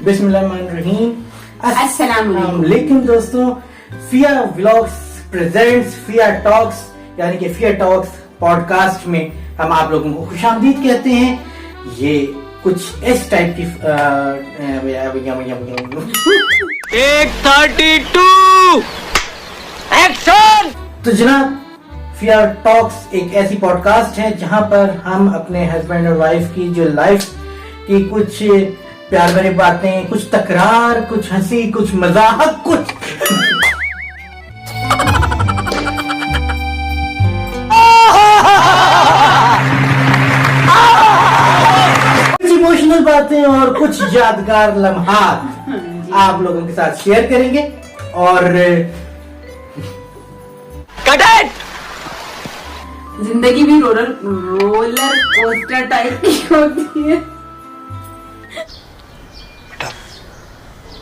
बिस्मिल्लाहिर्रहमानिर्रहीम। अस्सलाम वालेकुम। लेकिन दोस्तों, फिया व्लॉग्स प्रेजेंट्स फिया टॉक्स यानी कि फिया टॉक्स पॉडकास्ट में हम आप लोगों को खुशामदीद कहते हैं। ये कुछ इस टाइप की 132 एक्शन। तो जनाब, फिया टॉक्स एक ऐसी पॉडकास्ट है जहां पर हम अपने हस्बैंड और वाइफ की जो लाइफ की कुछ प्यार भरी बातें, कुछ तकरार, कुछ हंसी, कुछ मजाक, कुछ इमोशनल बातें और कुछ यादगार लम्हात आप लोगों के साथ शेयर करेंगे। और जिंदगी भी रोलर कोस्टर टाइप की होती है।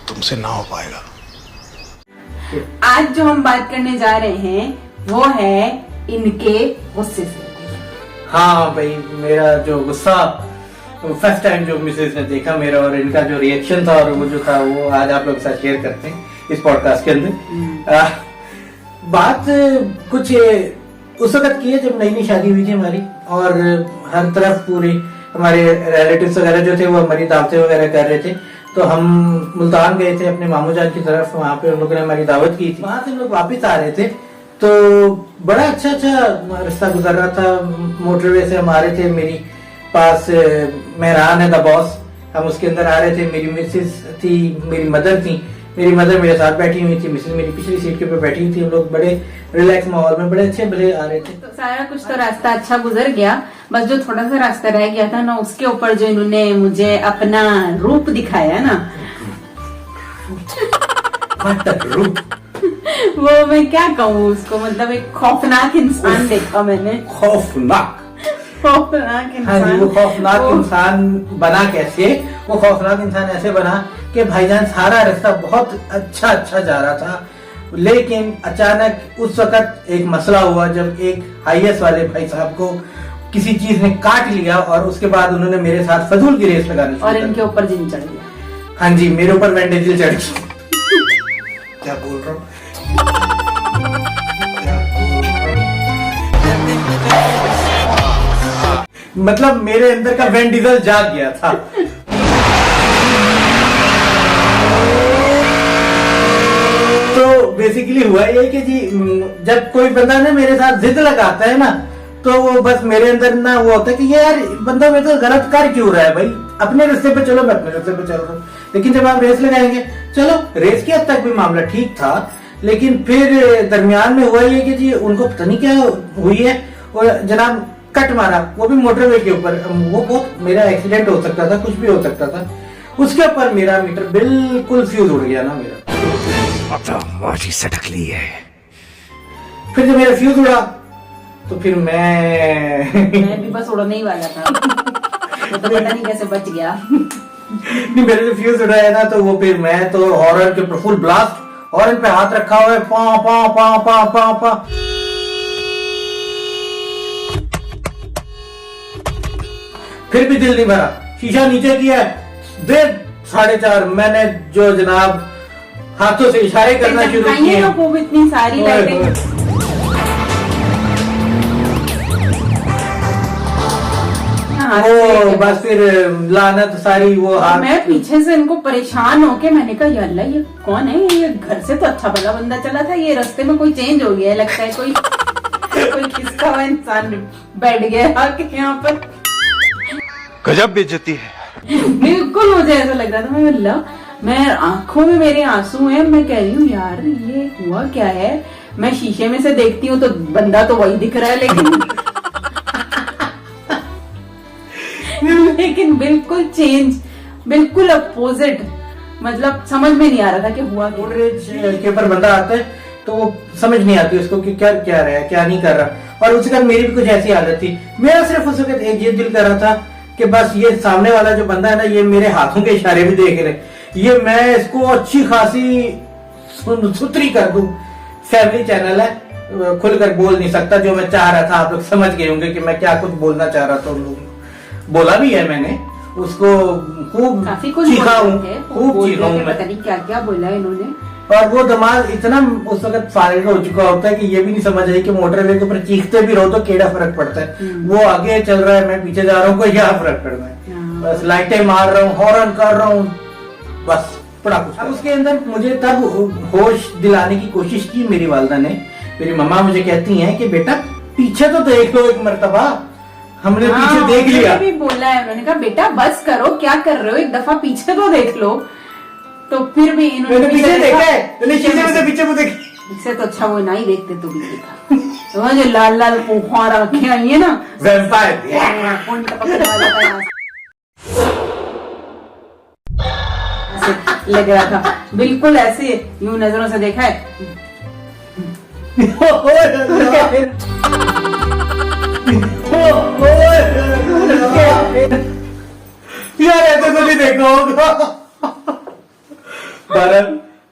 तुमसे ना हो पाएगा। आज जो हम बात करने जा रहे हैं वो है इनके गुस्से से। हाँ भाई, मेरा जो गुस्सा फर्स्ट टाइम जो मिसेज ने देखा मेरा और इनका जो रिएक्शन था और वो जो था वो आज आप लोग के साथ शेयर करते हैं इस पॉडकास्ट के अंदर। बात कुछ उस वक्त की है जब नई नई शादी हुई थी हमारी, और हर तरफ पूरी हमारे रिलेटिव्स वगैरह जो थे वो हमारी दावतें वगैरह कर रहे थे। तो हम मुल्तान गए थे अपने मामू जान की तरफ, वहाँ पे उन लोगों ने हमारी दावत की थी। वहाँ से हम लोग वापिस आ रहे थे तो बड़ा अच्छा रास्ता गुजर रहा था। मोटरवे से हम आ रहे थे, मेरी पास मेहरान है द बॉस, हम उसके अंदर आ रहे थे। मेरी मिसेस थी, मेरी मदर थी, मेरी मदर मेरे साथ बैठी हुई थी, मिसेस मेरी पिछली सीट के ऊपर बैठी हुई थी। हम लोग बड़े रिलैक्स माहौल में बड़े अच्छे भले आ रहे थे। तो सारा कुछ तो रास्ता अच्छा गुजर गया, बस जो थोड़ा सा रास्ता रह गया था ना, उसके ऊपर जो इन्होंने मुझे अपना रूप दिखाया ना रूप वो मैं क्या कहूँ उसको, मतलब एक खौफनाक इंसान देखा मैंने। खौफनाक इंसान। वो खौफनाक इंसान बना कैसे? वो खौफनाक इंसान ऐसे बना कि भाईजान सारा रास्ता बहुत अच्छा जा रहा था, लेकिन अचानक उस वक्त एक मसला हुआ जब एक हाईएस वाले भाई साहब को किसी चीज ने काट लिया और उसके बाद उन्होंने मेरे साथ फजूल की रेस लगानी और इनके ऊपर जिन चढ़ गया। हाँ जी, मेरे ऊपर वेंडेजिल चढ़ गया। क्या बोल रहा हूँ? मतलब मेरे अंदर का वैन डीजल जाग गया था। तो बेसिकली हुआ ये कि जी, जब कोई बंदा ना मेरे साथ जिद लगाता है ना, तो वो बस मेरे अंदर ना वो होता है कि ये यार बंदा मेरे तो गलत कर क्यों रहा है भाई, अपने रास्ते पे चलो, मैं अपने रास्ते पे चल रहा हूँ। लेकिन जब आप रेस लगाएंगे, चलो रेस की हद तक भी मामला ठीक था, लेकिन फिर दरमियान में हुआ ये कि जी उनको पता नहीं क्या हुई है और जनाब कट मारा, वो भी मोटरवे के ऊपर। वो बहुत मेरा एक्सीडेंट हो सकता था, कुछ भी हो सकता था। उसके ऊपर मेरा मीटर बिल्कुल फ्यूज उड़ गया ना मेरा। अब तो मौजी सटक ली है। फिर जब मेरा फ्यूज उड़ा तो फिर मैं भी बस उड़ने ही वाला था। तो पता नहीं कैसे बच गया। नहीं, मेरे जो फ्यूज उड़ा है ना, तो वो फिर मैं तो हॉर्न के ऊपर फुल ब्लास्ट, हॉर्न पे हाथ रखा हुआ है, पा पा पा पा पा पा। फिर भी दिल नहीं भरा, शीशा नीचे किया, 4:30 मैंने जो जनाब हाथों से इशारे करना शुरू किए। वो इतनी सारी लाइटें वो बस फिर लानत सारी वो हाथ। मैं पीछे से इनको परेशान होके मैंने कहा या अल्लाह ये कौन है, ये घर से तो अच्छा भला बंदा चला था, ये रास्ते में कोई चेंज हो गया है, लगता है कोई किसका हुआ इंसान बैठ गया आके यहाँ पर। गजब बेइज्जती है। बिल्कुल मुझे ऐसा लग रहा था। मैं आंखों में मेरे आंसू हैं, मैं कह रही हूँ यार ये हुआ क्या है। मैं शीशे में से देखती हूँ तो बंदा तो वही दिख रहा है, लेकिन बिल्कुल चेंज, बिल्कुल अपोजिट। मतलब समझ में नहीं आ रहा था कि हुआ क्या। के ऊपर बंदा आता है तो वो समझ नहीं आती उसको कि क्या क्या रहा है, क्या नहीं कर रहा। और उसके बाद मेरी भी कुछ ऐसी हालत थी। मेरा सिर्फ उस वक्त एक ये दिल कर रहा था कि बस ये सामने वाला जो बंदा है ना, ये मेरे हाथों के इशारे भी देख रहे, ये मैं इसको अच्छी खासी सुथरी कर दूं। फैमिली चैनल है, खुलकर बोल नहीं सकता जो मैं चाह रहा था। आप लोग समझ गए होंगे कि मैं क्या कुछ बोलना चाह रहा था। उन लोगों बोला भी है मैंने उसको खूब काफी कुछ चीखा बोल हूँ, रहे थे, खूब बोल चीखा रहे हूँ थे, मैं। पता नहीं क्या क्या बोला इन्होंने। और वो दिमाग इतना उस वक्त फारिग हो चुका होता है कि ये भी नहीं समझ आई कि मोटरवे के ऊपर चीखते भी रहो तो केड़ा फर्क पड़ता है। वो आगे चल रहा है, मैं पीछे जा रहा हूँ, कोई क्या फर्क पड़ रहा है। हाँ। बस लाइटें मार रहा हूँ, हॉर्न कर रहा हूँ, बस बड़ा कुछ। अब उसके अंदर मुझे तब होश दिलाने की कोशिश की मेरी वालदा ने। मेरी मम्मा मुझे कहती हैं कि बेटा पीछे तो देख लो एक मर्तबा। हमने पीछे हाँ, देख लिया। उन्होंने भी बोला है, उन्होंने कहा बेटा बस करो, क्या कर रहे हो, एक दफा पीछे तो देख लो। तो फिर भी इन्होंने मैंने पीछे देखा है, मैंने पीछे शीशे में में से पीछे को देखा। इससे तो अच्छा वो ना ही देखते तो भी देखा। तो वो जो लाल लाल पोखर आंखें आई है ना, वैम्पायर। कौन टपकने वाला था यहाँ से। ऐसे लग रहा था, बिल्कुल ऐसे यूं नजरों से देखा है। यार ऐसे तो नहीं देखा होगा। पर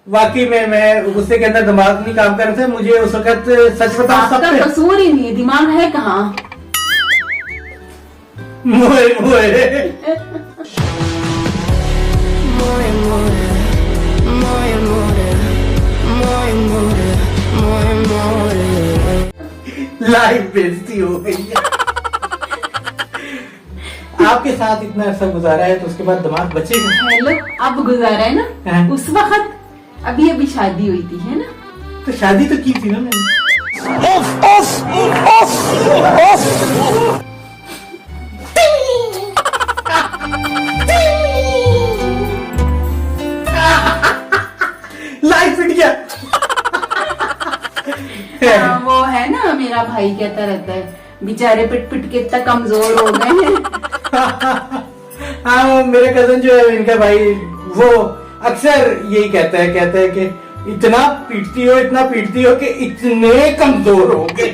वाकई में मैं गुस्से के अंदर दिमाग नहीं काम कर रहा था। मुझे उस वक्त सच बताऊं सब आपका पे कसूर ही नहीं है, दिमाग है कहाँ। मोए मोए लाइफ बेइज्जती हो गई है। आपके साथ इतना अरसा गुजारा है तो उसके बाद दिमाग बचेगा। हेलो, अब गुजारा है ना, हाँ। उस वक्त अभी अभी शादी हुई थी, है ना। तो शादी तो की थी ना मैंने। लाइफ फिट गया। हाँ, वो है ना, मेरा भाई कहता रहता है बेचारे पिट पिट के इतना कमजोर हो गए हैं। हाँ, वो मेरे कजन जो है इनका भाई, वो अक्सर यही कहता है कि इतना पीटती हो कि इतने कमजोर हो गए।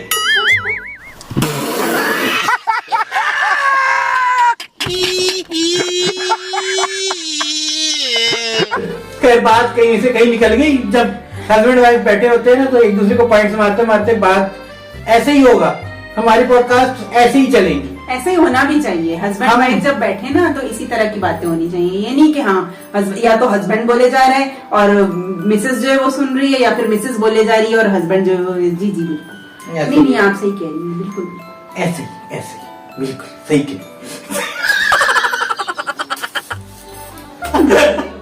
खैर बात कहीं से कहीं निकल गई। जब हस्बैंड वाइफ बैठे होते हैं ना तो एक दूसरे को पॉइंट्स मारते मारते बात ऐसे ही होगा। हमारी पॉडकास्ट ऐसे ही चलेंगी। ऐसे ही होना भी चाहिए। हस्बैंड हाँ। वाइफ जब बैठे ना तो इसी तरह की बातें होनी चाहिए। ये नहीं कि हाँ या तो हस्बैंड बोले जा रहे हैं और मिसेस जो है वो सुन रही है, या फिर मिसेस बोले जा रही है और हस्बैंड जो है वो जी जी बिल्कुल ऐसे नहीं आप सही कह रही हैं, बिल्कुल ऐसे ही बिल्कुल सही के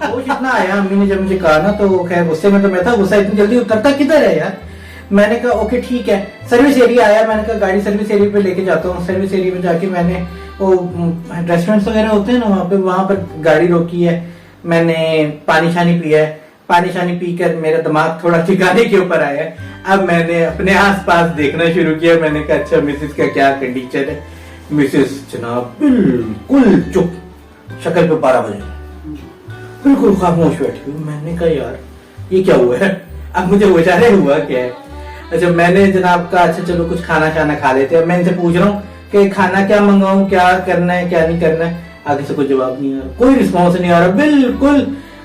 होश इतना आया अम्मी ने जब मुझे कहा ना, तो खैर गुस्से में तो मैं था। गुस्सा इतनी जल्दी उतरता किधर है यार। मैंने कहा ओके ठीक है। सर्विस एरिया आया, मैंने कहा गाड़ी सर्विस एरिया पे लेके जाता हूँ। सर्विस एरिया में जाके मैंने वो रेस्टोरेंट्स वगैरह होते हैं ना वहां पर गाड़ी रोकी है। मैंने पानी शानी पिया है। पानी शानी पीकर मेरा दिमाग थोड़ा ठिकाने के ऊपर आया है। अब मैंने अपने आसपास देखना शुरू किया। मैंने कहा अच्छा मिसेस का क्या कंडीशन है। मिसेस जनाब बिल्कुल चुप, शक्ल पे 12 बजे बिल्कुल खामोश बैठी हुई। मैंने कहा यार ये क्या हुआ है। अब मुझे बेचारे हुआ क्या है। अच्छा मैंने जनाब का अच्छा चलो कुछ खाना शाना खा लेते हैं। मैं इनसे पूछ रहा हूँ कि खाना क्या मंगाऊं, क्या करना है क्या नहीं करना है। आगे से कोई जवाब नहीं आ रहा, कोई रिस्पॉन्स नहीं आ रहा। बिल्कुल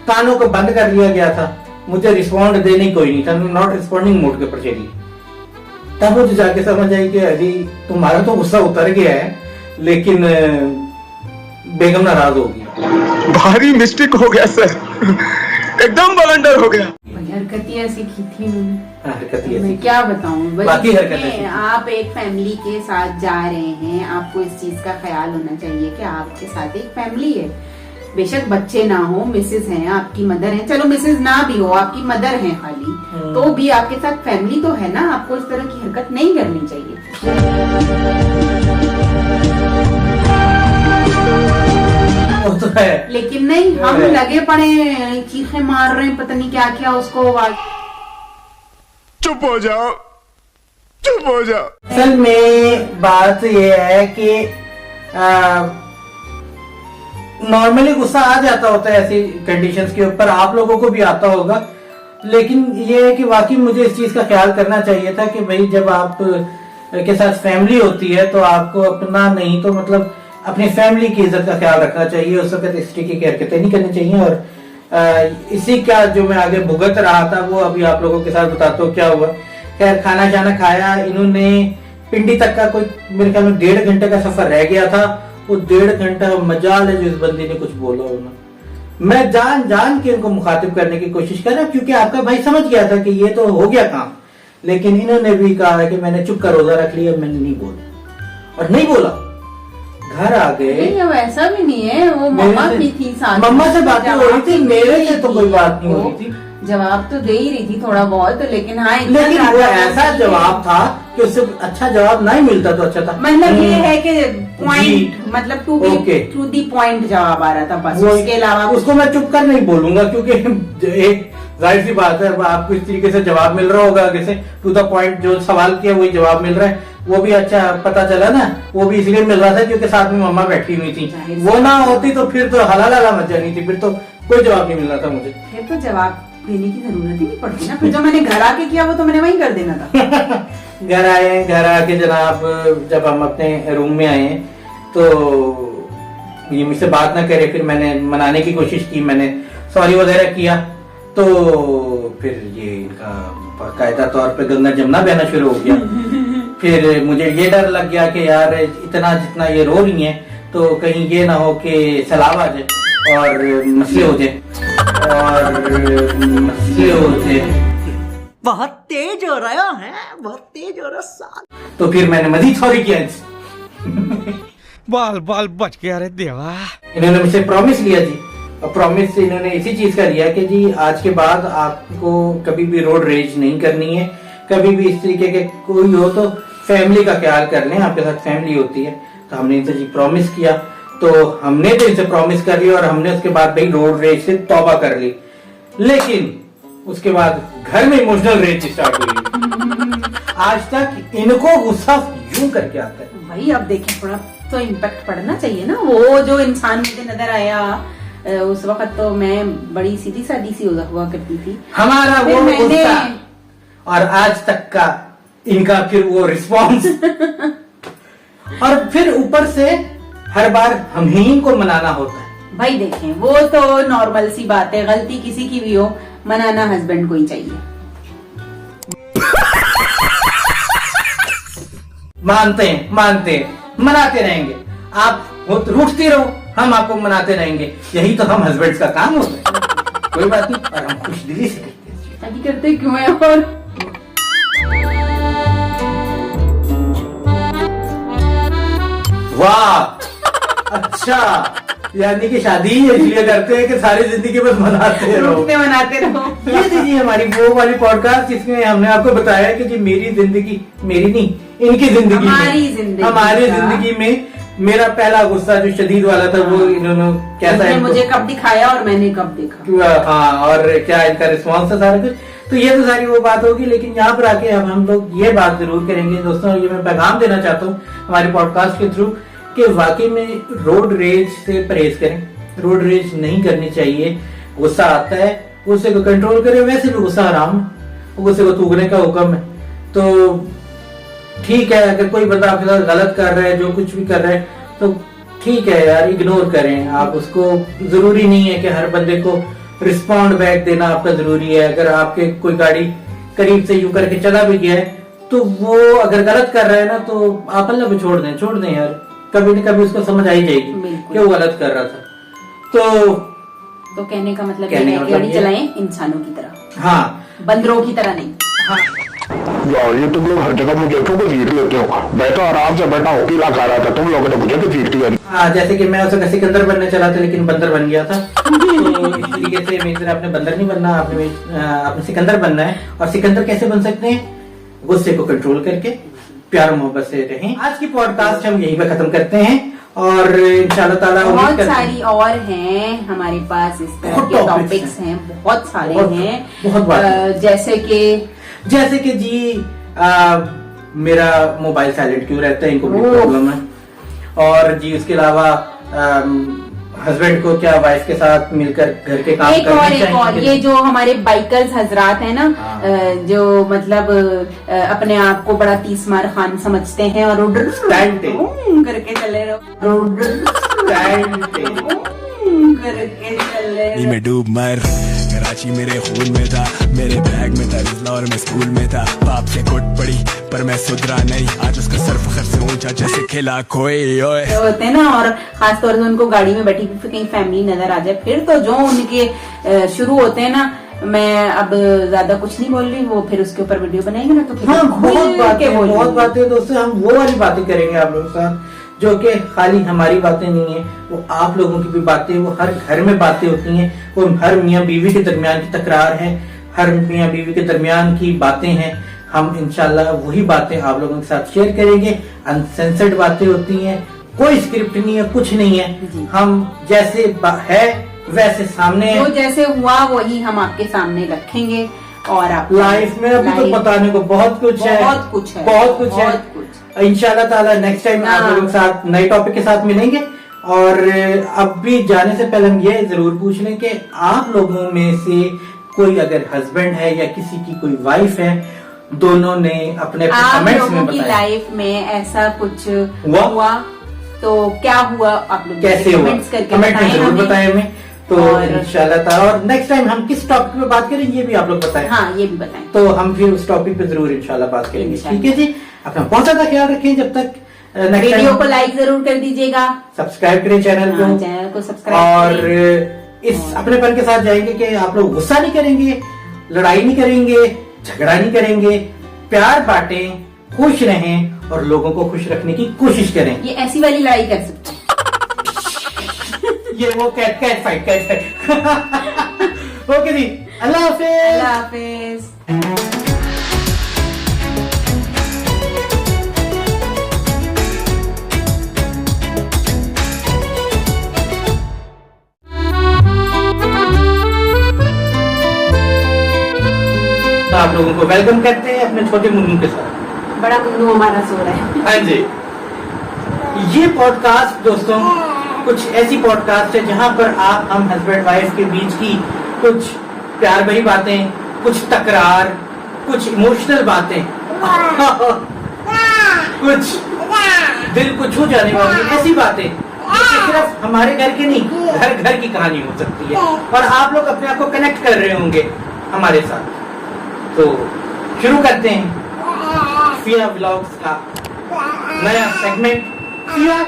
कानों को बंद कर लिया गया था। मुझे रिस्पॉन्ड देने कोई नहीं था, नॉट रिस्पॉन्डिंग मोड के ऊपर चली। तब मुझे जाके समझ आई कि अजी तुम्हारा तो गुस्सा उतर गया है, लेकिन बेगम नाराज हो गई। भारी मिस्टेक हो गया सर, एकदम बलंडर हो गया। भाई हरकत ही ऐसी की थी उन्होंने। हरकत ही ऐसी मैं क्या बताऊं भाई, बाकी हरकतें देखिए, थी। आप एक फैमिली के साथ जा रहे हैं, आपको इस चीज का ख्याल होना चाहिए कि आपके साथ एक फैमिली है। बेशक बच्चे ना हो, मिसेज हैं, आपकी मदर है, चलो मिसेज ना भी हो, आपकी मदर है खाली, तो भी आपके साथ फैमिली तो है ना। आपको इस तरह की हरकत नहीं करनी चाहिए। वो तो है। लेकिन नहीं, हम लगे पड़े चीखे मार रहे हैं, पता नहीं क्या क्या उसको चुप हो जाओ, चुप हो जाओ। असल में बात यह है कि नॉर्मली गुस्सा आ जाता होता है ऐसी कंडीशंस के ऊपर, आप लोगों को भी आता होगा। लेकिन ये है कि वाकई मुझे इस चीज का ख्याल करना चाहिए था कि भाई जब आप के साथ फैमिली होती है तो आपको अपना नहीं तो मतलब अपनी फैमिली की इज्जत का ख्याल रखना चाहिए। उस वक्त इस तरीके की हरकतें नहीं करनी चाहिए। और इसी का जो मैं आगे भुगत रहा था वो अभी आप लोगों के साथ बताता हूँ क्या हुआ। खैर खाना शाना खाया, इन्होंने पिंडी तक का कोई मेरे ख्याल में 1.5 घंटे का सफर रह गया था वो 1.5 घंटा मजाल है जो इस बंदे ने कुछ बोला होना। मैं जान जान के इनको मुखातिब करने की कोशिश कर रहा हूं, क्योंकि आपका भाई समझ गया था कि ये तो हो गया काम, लेकिन इन्होंने भी कहा है कि मैंने चुप कर रोजा रख लिया, मैंने नहीं बोला और नहीं बोला। घर आ गए। नहीं, अब ऐसा भी नहीं है, वो मम्मा भी थी साथ, मम्मा से बातें हो रही थी, मेरे से तो कोई बात नहीं हो रही थी। जवाब तो दे ही रही थी थोड़ा बहुत, लेकिन हाँ, लेकिन वो ऐसा जवाब था कि उससे अच्छा जवाब नहीं मिलता तो अच्छा था। मतलब ये है कि पॉइंट, मतलब टू दी पॉइंट जवाब आ रहा था बस, उसके अलावा उसको मैं चुप कर नहीं बोलूंगा, क्योंकि एक जाहिर सी बात है आपको इस तरीके से जवाब मिल रहा होगा, जैसे टू द पॉइंट जो सवाल किया वही जवाब मिल रहा है, वो भी अच्छा पता चला ना। वो भी इसलिए मिल रहा था क्योंकि साथ में मम्मा बैठी हुई थी, वो ना होती तो फिर तो हलाला मच जानी थी, फिर तो कोई जवाब नहीं मिलना था मुझे। फिर तो जवाब देने की जरूरत ही नहीं पड़ती ना, फिर जो मैंने घर आके किया वो तो मैंने वहीं कर देना था। घर आके जनाब जब हम अपने रूम में आए तो ये मुझसे बात ना करे, फिर मैंने मनाने की कोशिश की, मैंने सॉरी वगैरह किया, तो फिर ये इनका बाकायदा तौर पे गंगा जमना बहना शुरू हो गया। फिर मुझे ये डर लग गया कि यार इतना जितना ये रो रही हैं तो कहीं ये ना हो कि सैलाब आ जाए और मसले हो जाए बहुत तेज हो रहा है, बहुत तेज हो रहा है। तो फिर मैंने मजीद सॉरी किया। बाल बाल बच गया रे देवा। इन्होंने मुझसे प्रॉमिस लिया जी, और प्रॉमिस इन्होंने इसी चीज का लिया कि जी आज के बाद आपको कभी भी रोड रेज नहीं करनी है, कभी भी इस तरीके के कोई हो तो फैमिली का ख्याल कर लें, आपके साथ फैमिली होती है। तो हमने इनसे जी प्रॉमिस किया, तो हमने तो इनसे प्रॉमिस कर लिया और हमने उसके बाद भाई रोड रेज से तौबा कर ली, लेकिन उसके बाद घर में इमोशनल रेज स्टार्ट हुई। आज तक इनको गुस्सा यूं करके आता है। भाई अब देखें, थोड़ा तो इम्पैक्ट पड़ना चाहिए ना। वो जो इंसान मुझे नजर आया उस वक्त तो मैं बड़ी सीधी सादी सी हुआ करती थी, हमारा वो गुस्सा और आज तक का इनका फिर वो रिस्पॉन्स और फिर ऊपर से हर बार हम ही इनको मनाना होता है। भाई देखें, वो तो नॉर्मल सी बात है, गलती किसी की भी हो, मनाना हस्बैंड को ही चाहिए। मानते हैं, मनाते रहेंगे, आप रूठती रहो, हम आपको मनाते रहेंगे, यही तो हम हस्बैंड्स का काम होता है। कोई बात नहीं, और हम खुश दिली से करते हैं। शादी करते क्यों है? और वाह, अच्छा, यानी कि शादी इसलिए करते हैं कि सारी जिंदगी बस मनाते रहो। ये थी हमारी वो वाली पॉडकास्ट जिसमें हमने आपको बताया कि जी मेरी जिंदगी, मेरी नहीं इनकी जिंदगी, हमारी जिंदगी में मेरा पहला गुस्सा जो शदीद वाला था वो इन्होंने कैसा मुझे कब दिखाया और मैंने कब देखा। हाँ, और क्या इनका रिस्पॉन्स था सारा कुछ। तो ये तो सारी वो बात होगी, लेकिन यहाँ पर आके अब हम लोग ये बात जरूर करेंगे दोस्तों, ये मैं पैगाम देना चाहता हूँ हमारे पॉडकास्ट के थ्रू कि वाकई में रोड रेज से परहेज करें, रोड रेज नहीं करनी चाहिए। गुस्सा आता है, गुस्से को कंट्रोल करें, वैसे भी गुस्सा हराम है, गुस्से को थूकने का हुक्म है। तो ठीक है, अगर कोई बंदा आपके साथ गलत कर रहा है, जो कुछ भी कर रहा है, तो ठीक है यार, इग्नोर करें आप उसको। जरूरी नहीं है कि हर बंदे को रिस्पॉन्ड बैक देना आपका जरूरी है। अगर आपके कोई गाड़ी करीब से यूं करके चला भी गया है तो वो अगर गलत कर रहा है ना, तो आप अल्लाह पे छोड़ दें यार, कभी न कभी उसको समझ आ ही जाएगी कि वो गलत कर रहा था। तो कहने का मतलब ये है कि गाड़ी चलाएं इंसानों की तरह, हाँ, बंदरों की तरह नहीं। हाँ, ये तुम लोग हर जगह मुझे क्यों पीट लेते हो? बैठो आराम से, बैठा हो पीला खा रहा था, तुम लोगों ने मुझे तो पीट दिया। हाँ, जैसे कि मैं उसे सिकंदर बनने चला था लेकिन बंदर बन गया था। तो इस तरीके से मेरी तरह आपने बंदर नहीं बनना, आपने सिकंदर बनना है। और सिकंदर कैसे बन सकते हैं? गुस्से को कंट्रोल करके प्यार मोहब्बत से रहें। आज की पॉडकास्ट हम यहीं पे खत्म करते हैं और इंशाल्लाह ताला बहुत सारी और हैं हमारे पास, इस तरह के टॉपिक्स हैं, बहुत सारे हैं, बहुत जैसे कि जी मेरा मोबाइल साइलेंट क्यों रहता है, इनको बड़ी प्रॉब्लम है। और जी उसके अलावा हस्बैंड को क्या वाइफ के साथ मिलकर घर के काम करने चाहिए। ये जो हमारे बाइकर्स हजरात हैं ना, जो मतलब अपने आप को बड़ा तीसमार खान समझते हैं और करके चले रहो, करके चले डूब मर कराची मेरे खून में था, मेरे बैग में था रिजला और मैं स्कूल में था। बाप से कुट पड़ी पर मैं सुधरा नहीं, आज उसका सर फखर से ऊंचा जैसे खिला खोए ओए। होते हैं ना, और खासतौर से उनको गाड़ी में बैठी हुई कहीं फैमिली नजर आ जाए, फिर तो जो उनके शुरू होते हैं ना, मैं अब ज्यादा कुछ नहीं बोल रही, वो फिर उसके ऊपर वीडियो बनाएंगे ना तो फिर हाँ, बहुत बोलेंगे। बातें दोस्तों, हम वो वाली बातें करेंगे आप लोगों के साथ जो कि खाली हमारी बातें नहीं है, वो आप लोगों की भी बातें, वो हर घर में बातें होती हैं, वो हर मियाँ बीवी के दरमियान की तकरार है, हर मियाँ बीवी के दरमियान की बातें हैं। हम इंशाल्लाह वही बातें आप लोगों के साथ शेयर करेंगे। अनसेंसर्ड बातें होती हैं, कोई स्क्रिप्ट नहीं है, कुछ नहीं है, हम जैसे है वैसे सामने जो जैसे हुआ वही हम आपके सामने रखेंगे। और आप लाइफ में अभी तो बताने को बहुत कुछ है, बहुत कुछ है। इंशाल्लाह ताला नेक्स्ट टाइम आप लोगों के साथ नए टॉपिक के साथ मिलेंगे। और अब भी जाने से पहले हम ये जरूर पूछ लें कि आप लोगों में से कोई अगर हस्बैंड है या किसी की कोई वाइफ है, दोनों ने अपने कमेंट्स में बताया लाइफ में ऐसा कुछ हुआ तो क्या हुआ, आप लोग कैसे हुआ, कमेंट में जरूर बताएं हमें। तो इंशाल्लाह ताला, और नेक्स्ट टाइम हम किस टॉपिक पे बात करें ये भी आप लोग बताएं। हाँ, ये भी बताएं, तो हम फिर उस टॉपिक पे जरूर इंशाल्लाह बात करेंगे। ठीक है जी, अपना बहुत ज्यादा ख्याल रखें। जब तक वीडियो को लाइक जरूर कर दीजिएगा, सब्सक्राइब करें चैनल को सब्सक्राइब, और इस अपनेपन के साथ जाएंगे कि आप लोग गुस्सा नहीं करेंगे, लड़ाई नहीं करेंगे, झगड़ा नहीं करेंगे, प्यार बांटें, खुश रहें और लोगों को खुश रखने की कोशिश करें। ये ऐसी वाली लड़ाई कर सकते हैं। ये वो कैट फाइट ओके जी, अल्लाह हाफिज। अल्लाह हाफिज। आप लोगों को वेलकम करते हैं अपने छोटे मुन्नू के साथ। बड़ा मुन्नू हमारा सो रहा है। हाँ जी, ये पॉडकास्ट दोस्तों कुछ ऐसी पॉडकास्ट है जहां पर आप हम हस्बैंड वाइफ के बीच की कुछ प्यार भरी बातें, कुछ तकरार, कुछ इमोशनल बातें, कुछ दिल को छू जाने वाली ऐसी बातें जो सिर्फ हमारे घर की नहीं, घर घर की कहानी हो सकती है, और आप लोग अपने आप को कनेक्ट कर रहे होंगे हमारे साथ। तो शुरू करते हैं फिया व्लॉग्स का नया सेगमेंट, फिया